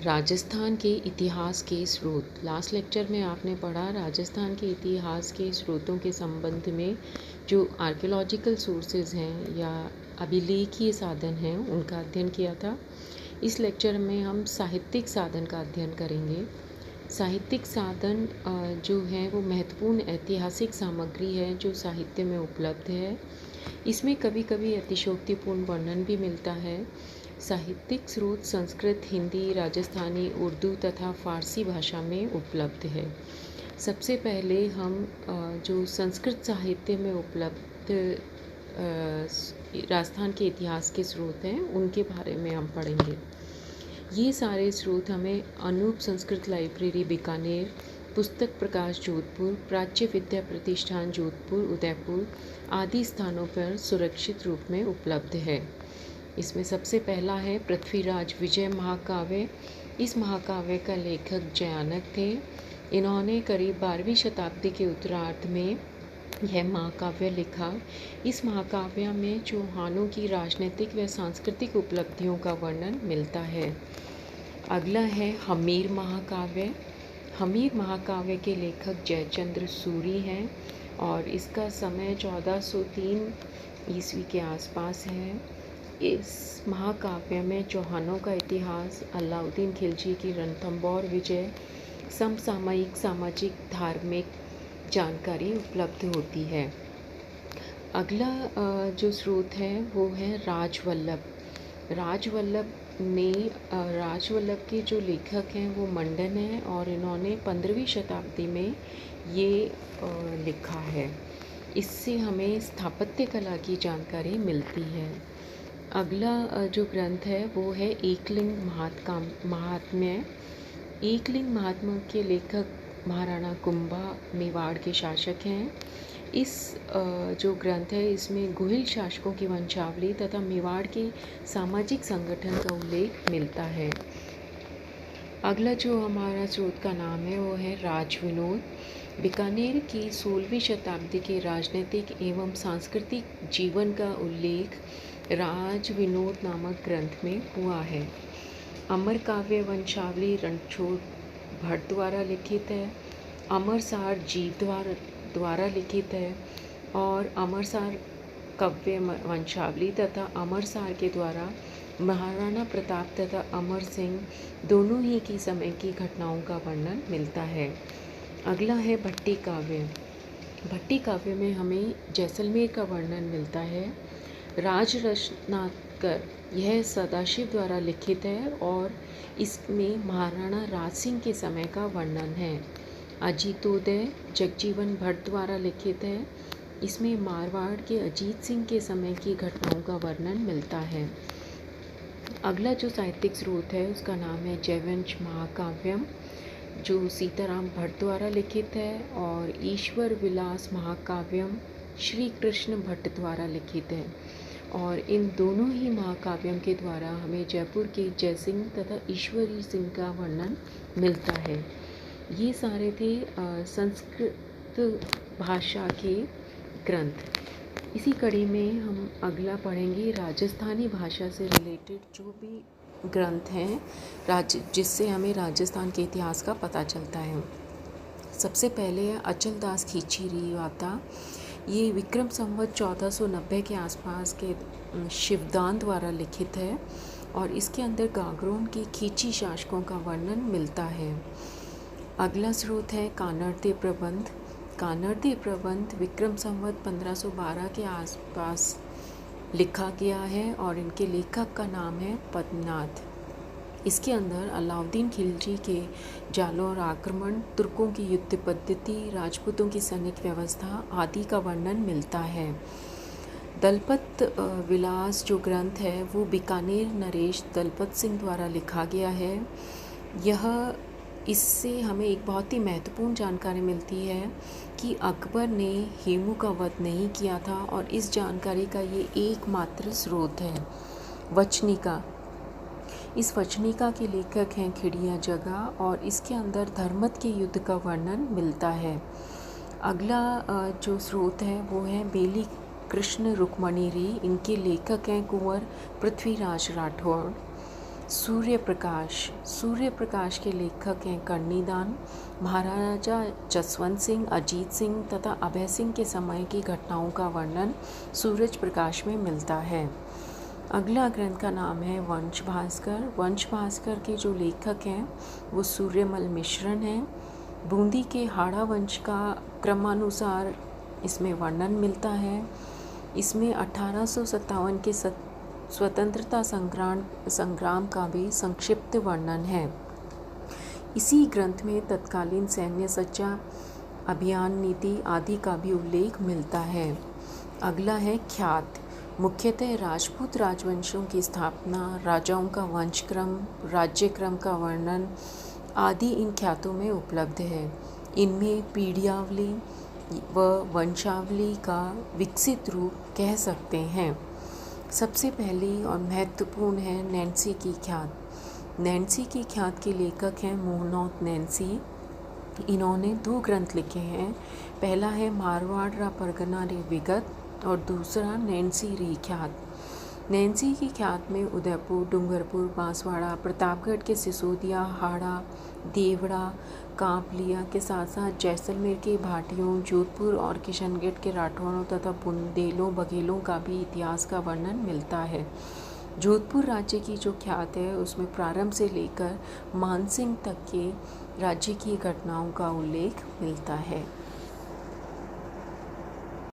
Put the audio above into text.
राजस्थान के इतिहास के स्रोत। लास्ट लेक्चर में आपने पढ़ा राजस्थान के इतिहास के स्रोतों के संबंध में जो आर्कियोलॉजिकल सोर्सेज हैं या अभिलेखीय साधन हैं उनका अध्ययन किया था। इस लेक्चर में हम साहित्यिक साधन का अध्ययन करेंगे। साहित्यिक साधन जो है वो महत्वपूर्ण ऐतिहासिक सामग्री है जो साहित्य में उपलब्ध है। इसमें कभी कभी अतिशयोक्तिपूर्ण वर्णन भी मिलता है। साहित्यिक स्रोत संस्कृत, हिंदी, राजस्थानी, उर्दू तथा फ़ारसी भाषा में उपलब्ध है। सबसे पहले हम जो संस्कृत साहित्य में उपलब्ध राजस्थान के इतिहास के स्रोत हैं उनके बारे में हम पढ़ेंगे। ये सारे स्रोत हमें अनूप संस्कृत लाइब्रेरी बीकानेर, पुस्तक प्रकाश जोधपुर, प्राच्य विद्या प्रतिष्ठान जोधपुर, उदयपुर आदि स्थानों पर सुरक्षित रूप में उपलब्ध है। इसमें सबसे पहला है पृथ्वीराज विजय महाकाव्य। इस महाकाव्य का लेखक जयानक थे। इन्होंने करीब 12वीं शताब्दी के उत्तरार्ध में यह महाकाव्य लिखा। इस महाकाव्य में चौहानों की राजनीतिक व सांस्कृतिक उपलब्धियों का वर्णन मिलता है। अगला है हमीर महाकाव्य। हमीर महाकाव्य के लेखक जयचंद्र सूरी हैं और इसका समय 1403 ईस्वी के आसपास है। इस महाकाव्य में चौहानों का इतिहास, अलाउद्दीन खिलजी की रणथंभौर विजय, समसामयिक सामाजिक धार्मिक जानकारी उपलब्ध होती है। अगला जो स्रोत है वो है राजवल्लभ। राजवल्लभ के जो लेखक हैं वो मंडन हैं और इन्होंने 15वीं शताब्दी में ये लिखा है। इससे हमें स्थापत्य कला की जानकारी मिलती है। अगला जो ग्रंथ है वो है एकलिंग महात्म्य। एकलिंग महात्म्य के लेखक महाराणा कुंभा मेवाड़ के शासक हैं। इस जो ग्रंथ है इसमें गुहिल शासकों की वंशावली तथा मेवाड़ के सामाजिक संगठन का उल्लेख मिलता है। अगला जो हमारा स्रोत का नाम है वो है राजविनोद। बीकानेर की 16वीं शताब्दी के राजनीतिक एवं सांस्कृतिक जीवन का उल्लेख राजविनोद नामक ग्रंथ में हुआ है। अमर काव्य वंशावली रणछोड़ भट्ट द्वारा लिखित है। अमरसार जीव द्वारा लिखित है और अमरसार काव्य वंशावली तथा अमरसार के द्वारा महाराणा प्रताप तथा अमर सिंह दोनों ही की समय की घटनाओं का वर्णन मिलता है। अगला है भट्टी काव्य। भट्टी काव्य में हमें जैसलमेर का वर्णन मिलता है। राज रत्नाकर यह सदाशिव द्वारा लिखित है और इसमें महाराणा राज सिंह के समय का वर्णन है। अजीतोदय जगजीवन भट्ट द्वारा लिखित है। इसमें मारवाड़ के अजीत सिंह के समय की घटनाओं का वर्णन मिलता है। अगला जो साहित्यिक स्रोत है उसका नाम है जयवंश महाकाव्यम, जो सीताराम भट्ट द्वारा लिखित है और ईश्वर विलास महाकाव्यम श्री कृष्ण भट्ट द्वारा लिखित है। और इन दोनों ही महाकाव्यों के द्वारा हमें जयपुर के जयसिंह तथा ईश्वरी सिंह का वर्णन मिलता है। ये सारे थे संस्कृत भाषा के ग्रंथ। इसी कड़ी में हम अगला पढ़ेंगे राजस्थानी भाषा से रिलेटेड जो भी ग्रंथ हैं जिससे हमें राजस्थान के इतिहास का पता चलता है। सबसे पहले है अचलदास खींची वार्ता। ये विक्रम संवत 1490 के आसपास के शिवदान द्वारा लिखित है और इसके अंदर गागरोन के खींची शासकों का वर्णन मिलता है। अगला स्रोत है कानड़देव प्रबंध। कानड़देव प्रबंध विक्रम संवत 1512 के आसपास लिखा गया है और इनके लेखक का नाम है पद्मनाथ। इसके अंदर अलाउद्दीन खिलजी के जालौर आक्रमण, तुर्कों की युद्ध पद्धति, राजपूतों की सैनिक व्यवस्था आदि का वर्णन मिलता है। दलपत विलास जो ग्रंथ है वो बीकानेर नरेश दलपत सिंह द्वारा लिखा गया है। इससे हमें एक बहुत ही महत्वपूर्ण जानकारी मिलती है कि अकबर ने हेमू का वध नहीं किया था और इस जानकारी का ये एकमात्र स्रोत है। वचनिका। इस वचनिका के लेखक हैं खिड़िया जगह और इसके अंदर धर्मत के युद्ध का वर्णन मिलता है। अगला जो स्रोत है वो है बेली कृष्ण रुक्मणी री। इनके लेखक हैं कुंवर पृथ्वीराज राठौड़। सूर्य प्रकाश के लेखक हैं कर्णीदान। महाराजा जसवंत सिंह, अजीत सिंह तथा अभय सिंह के समय की घटनाओं का वर्णन सूरज प्रकाश में मिलता है। अगला ग्रंथ का नाम है वंश भास्कर के जो लेखक हैं वो सूर्यमल मिश्रण हैं। बूंदी के हाड़ा वंश का क्रमानुसार इसमें वर्णन मिलता है। इसमें 1857 के स्वतंत्रता संग्राम का भी संक्षिप्त वर्णन है। इसी ग्रंथ में तत्कालीन सैन्य सज्जा, अभियान नीति आदि का भी उल्लेख मिलता है। अगला है ख्यात। मुख्यतः राजपूत राजवंशों की स्थापना, राजाओं का वंशक्रम, राज्यक्रम का वर्णन आदि इन ख्यातों में उपलब्ध है। इनमें पीढ़ियावली व वंशावली का विकसित रूप कह सकते हैं। सबसे पहली और महत्वपूर्ण है नैन्सी की ख्यात। नैन्सी की ख्यात के लेखक हैं मोहनौत नैन्सी। इन्होंने 2 ग्रंथ लिखे हैं। पहला है मारवाड़ रा परगना रे विगत और दूसरा नैन्सी री ख्यात। नैन्सी की ख्यात में उदयपुर, डूंगरपुर, बांसवाड़ा, प्रतापगढ़ के सिसोदिया, हाड़ा, देवड़ा, कांपलिया के साथ साथ जैसलमेर के भाटियों, जोधपुर और किशनगढ़ के राठौड़ों तथा बुंदेलों बघेलों का भी इतिहास का वर्णन मिलता है। जोधपुर राज्य की जो ख्यात है उसमें प्रारंभ से लेकर मानसिंह तक के राज्य की घटनाओं का उल्लेख मिलता है।